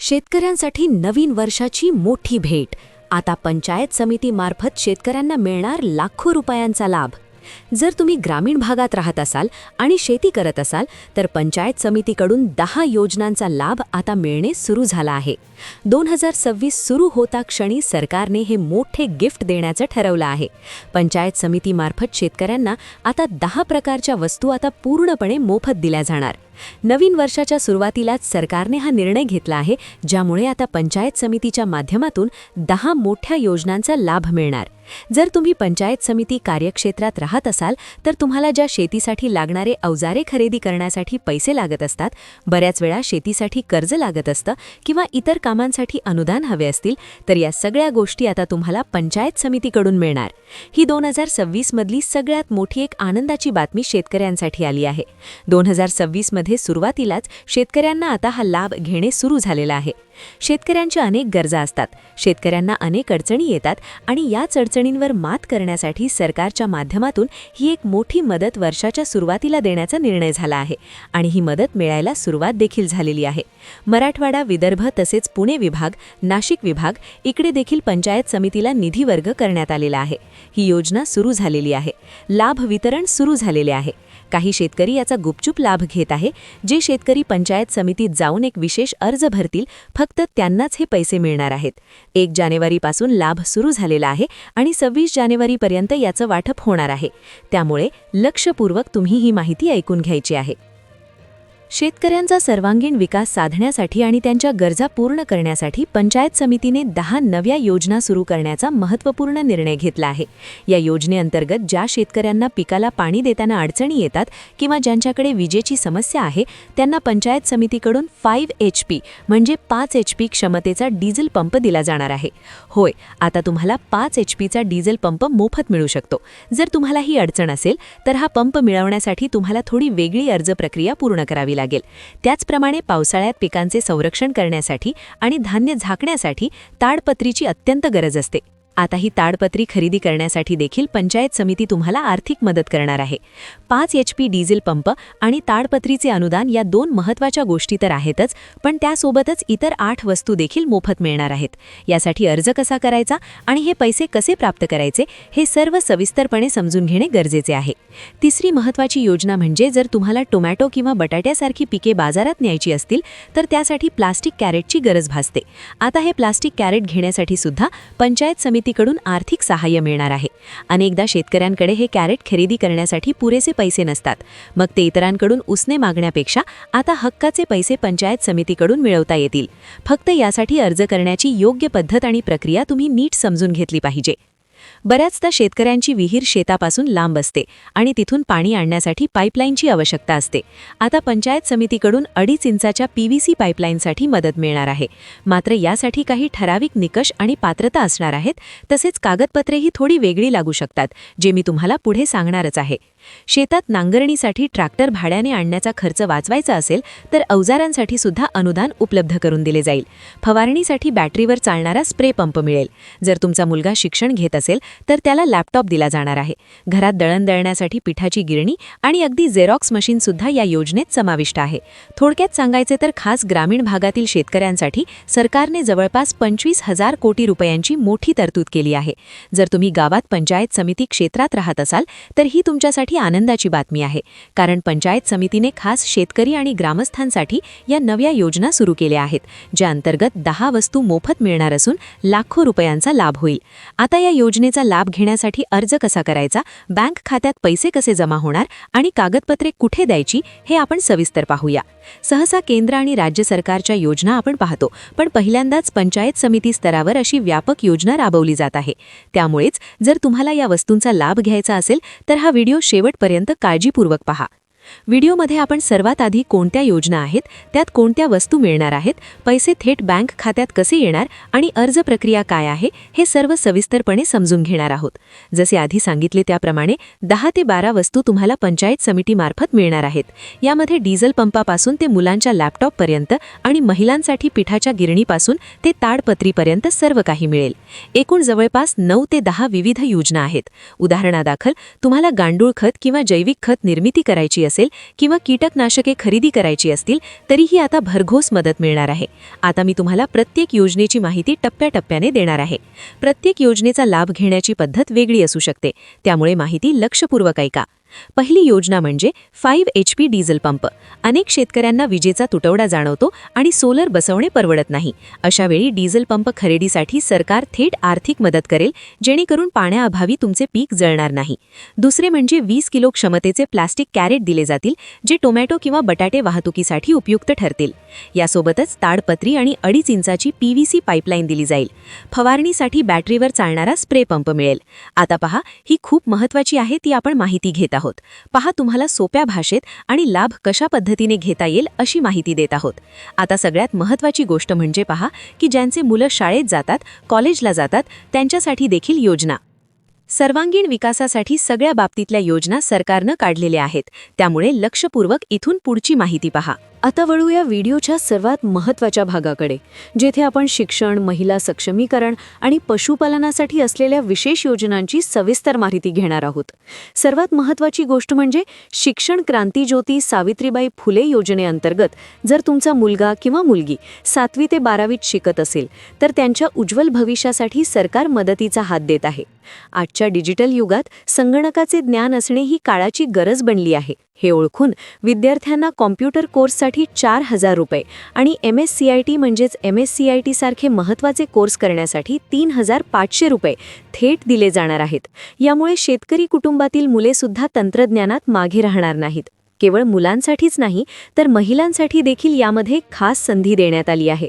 शेतकऱ्यांसाठी नवीन वर्षाची मोठी भेट. आता पंचायत समितीमार्फत शेतकऱ्यांना मिळणार लाखो रुपयांचा लाभ. जर तुम्ही ग्रामीण भागात राहत असाल आणि शेती करत असाल तर पंचायत समितीकडून 10 योजनांचा लाभ आता मिळणे सुरू झाला आहे. 2026 सुरू होता क्षणी सरकारने हे मोठे गिफ्ट देण्याचं ठरवलं आहे. पंचायत समितीमार्फत शेतकऱ्यांना आता 10 प्रकारच्या वस्तू आता पूर्णपणे मोफत दिल्या जाणार. नवीन वर्षाच्या सुरुवातीलाच सरकारने हा निर्णय घेतला आहे, ज्यामुळे आता पंचायत समितीच्या माध्यमातून 10 मोठ्या योजनांचा लाभ मिळणार. जर तुम्ही पंचायत समिती कार्यक्षेत्रात राहत असाल तर तुम्हाला ज्या शेतीसाठी लागणारे अवजारे खरेदी करण्यासाठी पैसे लागत असतात, बऱ्याच वेळा शेतीसाठी कर्ज लागत असतं किंवा इतर कामांसाठी अनुदान हवे असतील, तर या सगळ्या गोष्टी आता तुम्हाला पंचायत समितीकडून मिळणार. ही 2026 मधली सगळ्यात मोठी एक आनंदाची बातमी शेतकऱ्यांसाठी आली आहे. 2026 मध्ये सुरुवातीलाच शेतकऱ्यांना आता हा लाभ घेणे सुरू झालेला आहे. शेतकऱ्यांच्या अनेक गरजा असतात, शेतकऱ्यांना अनेक अडचणी येतात आणि याच अडचणींवर मात करण्यासाठी सरकारच्या माध्यमातून ही एक मोठी मदत वर्षाच्या सुरुवातीला देण्याचा निर्णय झाला आहे आणि ही मदत मिळायला सुरुवात देखील झालेली आहे. मराठवाडा, विदर्भ तसेच पुणे विभाग, नाशिक विभाग इकडे देखील पंचायत समितीला निधी वर्ग करण्यात आलेला आहे. ही योजना सुरू झालेली आहे. लाभ वितरण सुरू झालेले आहे. काही शेतकरी याचा गुपचूप लाभ घेत आहे. जे शेतकरी पंचायत समितीत जाऊन एक विशेष अर्ज भरतील, फक्त त्यांनाच हे पैसे मिळणार आहेत. 1 जानेवारीपासून लाभ सुरू झालेला आहे आणि 26 जानेवारीपर्यंत याचं वाटप होणार आहे. त्यामुळे लक्षपूर्वक तुम्ही ही माहिती ऐकून घ्यायची आहे. शेतकऱ्यांचा सर्वांगीण विकास साधण्यासाठी आणि त्यांच्या गरजा पूर्ण करण्यासाठी पंचायत समितीने 10 नव्या योजना सुरू करण्याचा महत्त्वपूर्ण निर्णय घेतला आहे. या योजनेअंतर्गत ज्या शेतकऱ्यांना पिकाला पाणी देताना अडचणी येतात किंवा ज्यांच्याकडे विजेची समस्या आहे, त्यांना पंचायत समितीकडून 5 HP म्हणजे 5 HP क्षमतेचा डिझेल पंप दिला जाणार आहे. होय, आता तुम्हाला 5 HPचा डिझेल पंप मोफत मिळू शकतो. जर तुम्हाला ही अडचण असेल तर हा पंप मिळवण्यासाठी तुम्हाला थोडी वेगळी अर्ज प्रक्रिया पूर्ण करावी लागेल. त्याचप्रमाणे पावसाळ्यात पिकांचे संरक्षण करण्यासाठी आणि धान्य झाकण्यासाठी ताडपत्रीची अत्यंत गरज असते. आता ही ताडपत्री खरेदी करण्यासाठी देखील पंचायत समिती तुम्हाला आर्थिक मदत करणार आहे. 5 HP डिझेल पंप आणि ताडपत्रीचे अनुदान या 2 महत्त्वाच्या गोष्टी तर आहेतच, पण त्यासोबतच इतर 8 वस्तू देखील मोफत मिळणार आहेत. यासाठी अर्ज कसा करायचा आणि हे पैसे कसे प्राप्त करायचे हे सर्व सविस्तरपणे समजून घेणे गरजेचे आहे. तिसरी महत्त्वाची योजना म्हणजे जर तुम्हाला टोमॅटो किंवा बटाट्यासारखी पिके बाजारात न्यायची असतील तर त्यासाठी प्लास्टिक कॅरेटची गरज भासते. आता हे प्लास्टिक कॅरेट घेण्यासाठी सुद्धा पंचायत समितीकडून आर्थिक सहाय्य मिळणार आहे. अनेकदा शेतकऱ्यांकडे हे कॅरेट खरेदी करण्यासाठी पुरेसे पैसे नसतात. मग ते इतरांकडून उसने मागण्यापेक्षा आता हक्काचे पैसे पंचायत समितीकडून मिळवता येतील. फक्त यासाठी अर्ज करण्याची योग्य पद्धत आणि प्रक्रिया तुम्ही नीट समजून घेतली पाहिजे. बऱ्याचदा शेतकऱ्यांची विहीर शेतापासून लांब असते आणि तिथून पाणी आणण्यासाठी पाईपलाईनची आवश्यकता असते. आता पंचायत समितीकडून 2.5 इंचाच्या PVC पाईपलाईनसाठी मदत मिळणार आहे. मात्र यासाठी काही ठराविक निकष आणि पात्रता असणार आहेत. तसेच कागदपत्रेही थोडी वेगळी लागू शकतात, जे मी तुम्हाला पुढे सांगणारच आहे. शेतात नांगरणीसाठी ट्रॅक्टर भाड्याने आणण्याचा खर्च वाचवायचा असेल तर अवजारांसाठी सुद्धा अनुदान उपलब्ध करून दिले जाईल. फवारणीसाठी बॅटरीवर चालणारा स्प्रे पंप मिळेल. जर तुमचा मुलगा शिक्षण घेत असेल तर त्याला लॅपटॉप दिला जाणार आहे. घरात दळण दळण्यासाठी पिठाची गिरणी आणि अगदी झेरॉक्स मशीन सुद्धा या योजनेत समाविष्ट आहे. थोडक्यात सांगायचे तर खास ग्रामीण भागातील शेतकऱ्यांसाठी सरकारने जवळपास 25,000 कोटी रुपयांची मोठी तरतूद केली आहे. जर तुम्ही गावात पंचायत समिती क्षेत्रात राहत असाल तर ही तुमच्यासाठी आनंदाची बातमी आहे, कारण पंचायत समितीने खास शेतकरी आणि ग्रामस्थांसाठी या नव्या योजना सुरू केल्या आहेत, ज्या अंतर्गत 10 वस्तू मोफत मिळणार असून लाखो रुपयांचा लाभ होईल. आता या योजनेचा लाभ घेण्यासाठी अर्ज कसा करायचा, बँक खात्यात पैसे कसे जमा होणार आणि कागदपत्रे कुठे द्यायची हे आपण सविस्तर पाहूया. सहसा केंद्र आणि राज्य सरकारच्या योजना आपण पाहतो, पण पहिल्यांदाच पंचायत समिती स्तरावर अशी व्यापक योजना राबवली जात आहे. त्यामुळेच जर तुम्हाला या वस्तूंचा लाभ घ्यायचा असेल तर हा व्हिडिओ शेवटपर्यंत काळजीपूर्वक पहा. व्हिडिओमध्ये आपण सर्वात आधी कोणत्या योजना आहेत, त्यात कोणत्या वस्तू मिळणार आहेत, पैसे थेट बँक खात्यात कसे येणार आणि अर्ज प्रक्रिया काय आहे हे सर्व सविस्तरपणे समजून घेणार आहोत. जसे आधी सांगितले त्याप्रमाणे 10 ते 12 वस्तू तुम्हाला पंचायत समितीमार्फत मिळणार आहेत. यामध्ये डिझेल पंपापासून ते मुलांच्या लॅपटॉपपर्यंत आणि महिलांसाठी पिठाच्या गिरणीपासून ते ताडपत्रीपर्यंत सर्व काही मिळेल. एकूण जवळपास 9 ते 10 विविध योजना आहेत. उदाहरणादाखल तुम्हाला गांडूळ खत किंवा जैविक खत निर्मिती करायची असेल किंवा कीटकनाशके खरेदी करायची असतील तरीही आता भरघोस मदत मिळणार आहे. आता मी तुम्हाला प्रत्येक योजनेची माहिती टप्प्याटप्प्याने देणार आहे. प्रत्येक योजनेचा लाभ घेण्याची पद्धत वेगळी असू शकते, त्यामुळे माहिती लक्षपूर्वक ऐका. पहिली योजना म्हणजे 5 HP डिझेल पंप. अनेक शेतकऱ्यांना विजेचा तुटवडा जाणवतो आणि सोलर बसवणे परवडत नाही. अशा वेळी डिझेल पंप खरेदीसाठी सरकार थेट आर्थिक मदत करेल, जेणेकरून पाण्याअभावी तुमचे पीक जळणार नाही. दुसरे म्हणजे 20 किलो क्षमतेचे प्लास्टिक कॅरेट दिले जातील, जे टोमॅटो किंवा बटाटे वाहतुकीसाठी उपयुक्त ठरतील. यासोबतच ताडपत्री आणि 2.5 इंचाची PVC पाईपलाईन दिली जाईल. फवारणीसाठी बॅटरीवर चालणारा स्प्रे पंप मिळेल. आता पहा, ही खूप महत्त्वाची आहे, ती आपण माहिती घेत आहोत. पहा, तुम्हाला सोप्या भाषेत आणि लाभ कशा पद्धतीने घेता येईल अशी माहिती देत आहोत. आता सगळ्यात महत्त्वाची गोष्ट म्हणजे पहा की ज्यांचे मुलं शाळेत जातात, कॉलेजला जातात, त्यांच्यासाठी देखील योजना. सर्वांगीण विकासासाठी सगळ्या बाबतीतल्या योजना सरकारनं काढलेल्या आहेत, त्यामुळे लक्षपूर्वक इथून पुढची माहिती पहा. आता वळूया व्हिडिओच्या सर्वात महत्त्वाच्या भागाकडे, जेथे आपण शिक्षण, महिला सक्षमीकरण आणि पशुपालनासाठी असलेल्या विशेष योजनांची सविस्तर माहिती घेणार आहोत. सर्वात महत्त्वाची गोष्ट म्हणजे शिक्षण क्रांती ज्योती सावित्रीबाई फुले योजनेअंतर्गत जर तुमचा मुलगा किंवा मुलगी 7वी ते 12वीत शिकत असेल तर त्यांच्या उज्ज्वल भविष्यासाठी सरकार मदतीचा हात देत आहे. आजच्या डिजिटल युगात संगणकाचे ज्ञान असणे ही काळाची गरज बनली आहे. हे ओळखून विद्यार्थ्यांना कॉम्प्युटर कोर्ससाठी 4,000 रुपये आणि MSCIT म्हणजेच MSCIT सारखे महत्त्वाचे कोर्स करण्यासाठी 3,500 रुपये थेट दिले जाणार आहेत. यामुळे शेतकरी कुटुंबातील मुले सुद्धा तंत्रज्ञानात मागे राहणार नाहीत. केवळ मुलांसाठीच नाही तर महिलांसाठी देखील यामध्ये खास संधी देण्यात आली आहे.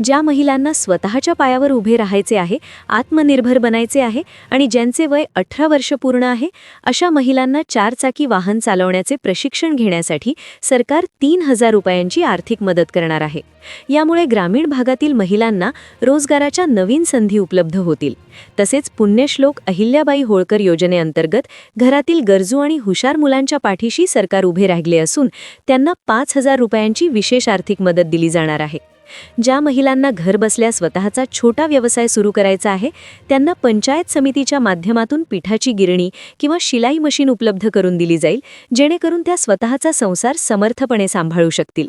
ज्या महिलांना स्वतःच्या पायावर उभे राहायचे आहे, आत्मनिर्भर बनायचे आहे आणि ज्यांचे वय 18 वर्ष पूर्ण आहे, अशा महिलांना 4 चाकी वाहन चालवण्याचे प्रशिक्षण घेण्यासाठी सरकार 3,000 रुपयांची आर्थिक मदत करणार आहे. यामुळे ग्रामीण भागातील महिलांना रोजगाराच्या नवीन संधी उपलब्ध होतील. तसेच पुण्यश्लोक अहिल्याबाई होळकर योजनेअंतर्गत घरातील गरजू आणि हुशार मुलांच्या पाठीशी सरकार उभे राहिले असून त्यांना 5,000 रुपयांची विशेष आर्थिक मदत दिली जाणार आहे. ज्या महिलांना घर बसल्या स्वतःचा छोटा व्यवसाय सुरू करायचा आहे, त्यांना पंचायत समितीच्या माध्यमातून पिठाची गिरणी किंवा शिलाई मशीन उपलब्ध करून दिली जाईल, जेणेकरून त्या स्वतःचा संसार समर्थपणे सांभाळू शकतील.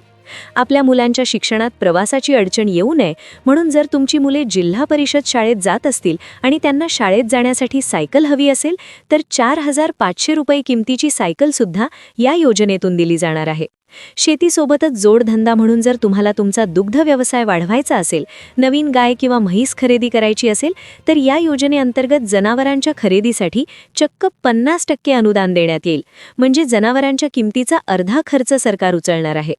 आपल्या मुलांच्या शिक्षणात प्रवासाची अडचण येऊ नये म्हणून जर तुमची मुले जिल्हा परिषद शाळेत जात असतील आणि त्यांना शाळेत जाण्यासाठी सायकल हवी असेल तर 4,500 रुपये किमतीची सायकल सुद्धा या योजनेतून दिली जाणार आहे. शेतीसोबतच जोडधंदा म्हणून जर तुम्हाला तुमचा दुग्ध व्यवसाय वाढवायचा असेल, नवीन गाय किंवा म्हैस खरेदी करायची असेल तर या योजनेअंतर्गत जनावरांच्या खरेदीसाठी चक्क 50% अनुदान देण्यात येईल. म्हणजे जनावरांच्या किमतीचा अर्धा खर्च सरकार उचलणार आहे.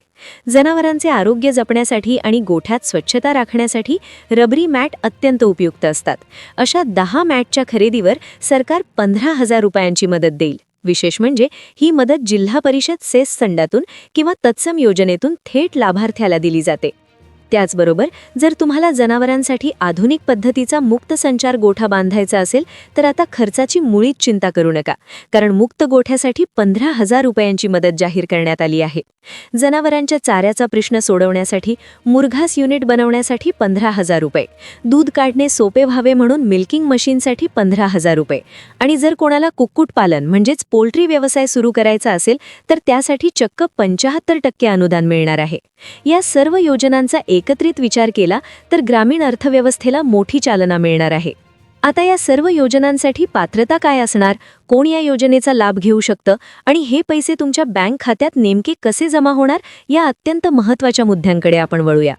जनावरांचे आरोग्य जपण्यासाठी आणि गोठ्यात स्वच्छता राखण्यासाठी रबरी मॅट अत्यंत उपयुक्त असतात. अशा 10 मॅटच्या खरेदीवर सरकार 15,000 रुपयांची मदत देईल. विशेष म्हणजे ही मदत जिल्हा परिषद सेस फंडातून किंवा तत्सम योजनेतून थेट लाभार्थ्याला दिली जाते. त्याचबरोबर जर तुम्हाला जनावरांसाठी आधुनिक पद्धतीचा मुक्त संचार गोठा बांधायचा असेल तर आता खर्चाची मुळीच चिंता करू नका, कारण मुक्त गोठ्यासाठी 15,000 रुपयांची मदत जाहीर करण्यात आली आहे. जनावरांच्या चाऱ्याचा प्रश्न सोडवण्यासाठी मुरघास युनिट बनवण्यासाठी 15,000 रुपये, दूध काढणे सोपे व्हावे म्हणून मिल्किंग मशीनसाठी 15,000 रुपये आणि जर कोणाला कुक्कुटपालन म्हणजेच पोल्ट्री व्यवसाय सुरू करायचा असेल तर त्यासाठी चक्क 75% अनुदान मिळणार आहे. या सर्व योजनांचा एकत्रित विचार केला तर ग्रामीण अर्थव्यवस्थेला मोठी चालना मिळणार आहे. आता या सर्व योजनांसाठी पात्रता काय असणार, कोण या योजनेचा लाभ घेऊ शकतं आणि हे पैसे तुमच्या बँक खात्यात नेमके कसे जमा होणार, या अत्यंत महत्त्वाच्या मुद्द्यांकडे आपण वळूया.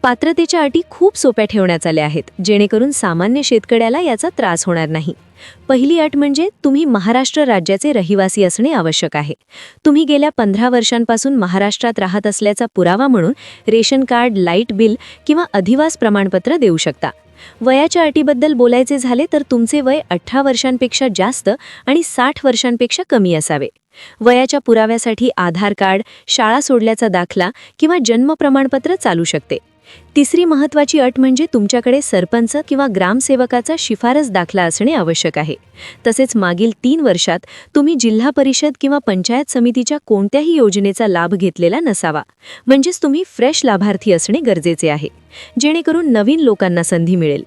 पात्रतेच्या अटी खूप सोप्या ठेवण्यात आल्या आहेत, जेणेकरून सामान्य शेतकऱ्याला याचा त्रास होणार नाही. पहिली अट म्हणजे तुम्ही महाराष्ट्र राज्याचे रहिवासी असणे आवश्यक आहे. तुम्ही गेल्या 15 वर्षांपासून महाराष्ट्रात राहत असल्याचा पुरावा म्हणून रेशन कार्ड, लाईट बिल किंवा अधिवास प्रमाणपत्र देऊ शकता. वयाच्या अटीबद्दल बोलायचे झाले तर तुमचे वय 18 वर्षांपेक्षा जास्त आणि 60 वर्षांपेक्षा कमी असावे. वयाच्या पुराव्यासाठी आधार कार्ड, शाळा सोडल्याचा दाखला किंवा जन्म प्रमाणपत्र चालू शकते. तिसरी महत्त्वाची अट म्हणजे तुमच्याकडे सरपंच किंवा ग्रामसेवकाचा शिफारस दाखला असणे आवश्यक आहे. तसेच मागील 3 वर्षात तुम्ही जिल्हा परिषद किंवा पंचायत समितीच्या कोणत्याही योजनेचा लाभ घेतलेला नसावा. म्हणजेच तुम्ही फ्रेश लाभार्थी असणे गरजेचे आहे, जेणेकरून नवीन लोकांना संधी मिळेल.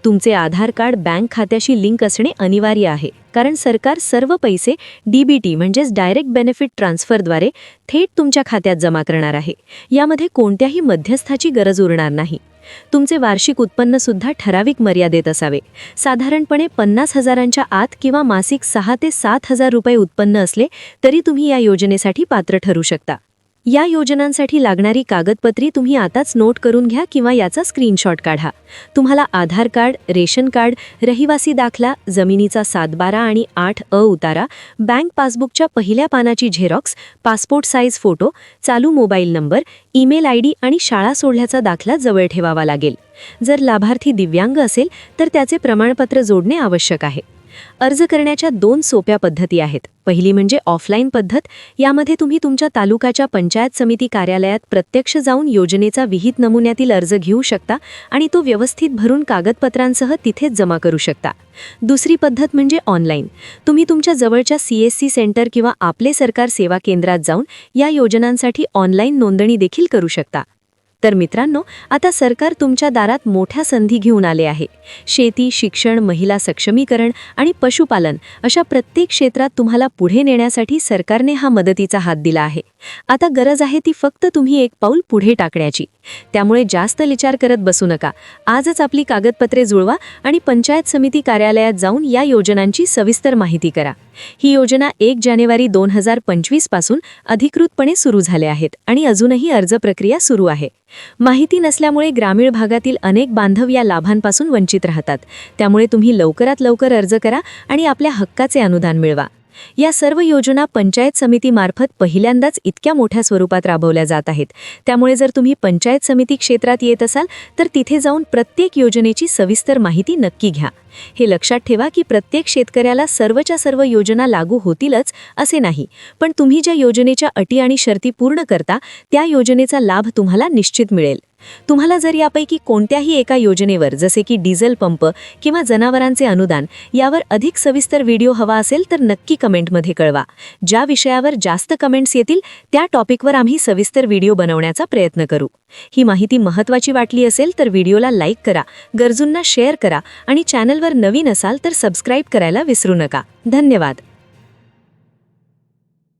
तुमचे आधार कार्ड बँक खात्याशी लिंक असणे अनिवार्य आहे, कारण सरकार सर्व पैसे DBT म्हणजेच डायरेक्ट बेनिफिट ट्रान्सफरद्वारे थेट तुमच्या खात्यात जमा करणार आहे. यामध्ये कोणत्याही मध्यस्थाची गरज उरणार नाही. तुमचे वार्षिक उत्पन्न सुद्धा ठराविक मर्यादेत असावे. साधारणपणे 50,000च्या आत किंवा मासिक 6 ते 7,000 रुपये उत्पन्न असले तरी तुम्ही या योजनेसाठी पात्र ठरू शकता. या योजनांसाठी लागणारी कागदपत्री तुम्ही आताच नोट करून घ्या किंवा याचा स्क्रीनशॉट काढा. तुम्हाला आधार कार्ड, रेशन कार्ड, रहिवासी दाखला, जमिनीचा 7/12 आणि 8A उतारा, बँक पासबुकच्या पहिल्या पानाची झेरॉक्स, पासपोर्ट साईज फोटो, चालू मोबाईल नंबर, ईमेल ID आणि शाळा सोडल्याचा दाखला जवळ ठेवावा लागेल. जर लाभार्थी दिव्यांग असेल तर त्याचे प्रमाणपत्र जोडणे आवश्यक आहे. अर्ज करण्याच्या 2 सोप्या पद्धती आहेत. पहिली म्हणजे ऑफलाईन पद्धत. यामध्ये तुम्ही तुमच्या तालुक्याच्या पंचायत समिती कार्यालयात प्रत्यक्ष जाऊन योजनेचा विहित नमुन्यातील अर्ज घेऊ शकता आणि तो व्यवस्थित भरून कागदपत्रांसह तिथेच जमा करू शकता. दुसरी पद्धत म्हणजे ऑनलाईन. तुम्ही तुमच्या जवळच्या CSC सेंटर किंवा आपले सरकार सेवा केंद्रात जाऊन या योजनांसाठी ऑनलाईन नोंदणी देखील करू शकता. तर मित्रांनो, आता सरकार तुमच्या दारात मोठ्या संधी घेऊन आले आहे. शेती, शिक्षण, महिला सक्षमीकरण आणि पशुपालन अशा प्रत्येक क्षेत्रात तुम्हाला पुढे नेण्यासाठी सरकारने हा मदतीचा हात दिला आहे. आता गरज आहे ती फक्त तुम्ही एक पाऊल पुढे टाकण्याची. त्यामुळे जास्त विचार करत बसू नका. आजच आपली कागदपत्रे जुळवा आणि पंचायत समिती कार्यालयात जाऊन या योजनांची सविस्तर माहिती करा. ही योजना 1 जानेवारी 2025 पासून अधिकृतपणे सुरू झाले आहेत आणि अजूनही अर्ज प्रक्रिया सुरू आहे. माहिती नसल्यामुळे ग्रामीण भागातील अनेक बांधव या लाभांपासून वंचित राहतात. त्यामुळे तुम्ही लवकरात लवकर अर्ज करा आणि आपल्या हक्काचे अनुदान मिळवा. या सर्व योजना पंचायत समितीमार्फत पहिल्यांदाच इतक्या मोठ्या स्वरूपात राबवल्या जात आहेत. त्यामुळे जर तुम्ही पंचायत समिती क्षेत्रात येत असाल तर तिथे जाऊन प्रत्येक योजनेची सविस्तर माहिती नक्की घ्या. हे लक्षात ठेवा की प्रत्येक शेतकऱ्याला सर्वच्या सर्व योजना लागू होतीलच असे नाही, पण तुम्ही ज्या योजनेच्या अटी आणि शर्ती पूर्ण करता त्या योजनेचा लाभ तुम्हाला निश्चित मिळेल. तुम्हाला जर यापैकी कोणत्याही एका योजनेवर जसे की डिझेल पंप किंवा जनावरांचे अनुदान यावर अधिक सविस्तर व्हिडिओ हवा असेल तर नक्की कमेंटमध्ये कळवा. ज्या विषयावर जास्त कमेंट्स येतील त्या टॉपिकवर आम्ही सविस्तर व्हिडिओ बनवण्याचा प्रयत्न करू. ही माहिती महत्त्वाची वाटली असेल तर व्हिडिओला लाईक करा, गरजूंना शेअर करा आणि चॅनलवर नवीन असाल तर सबस्क्राईब करायला विसरू नका. धन्यवाद.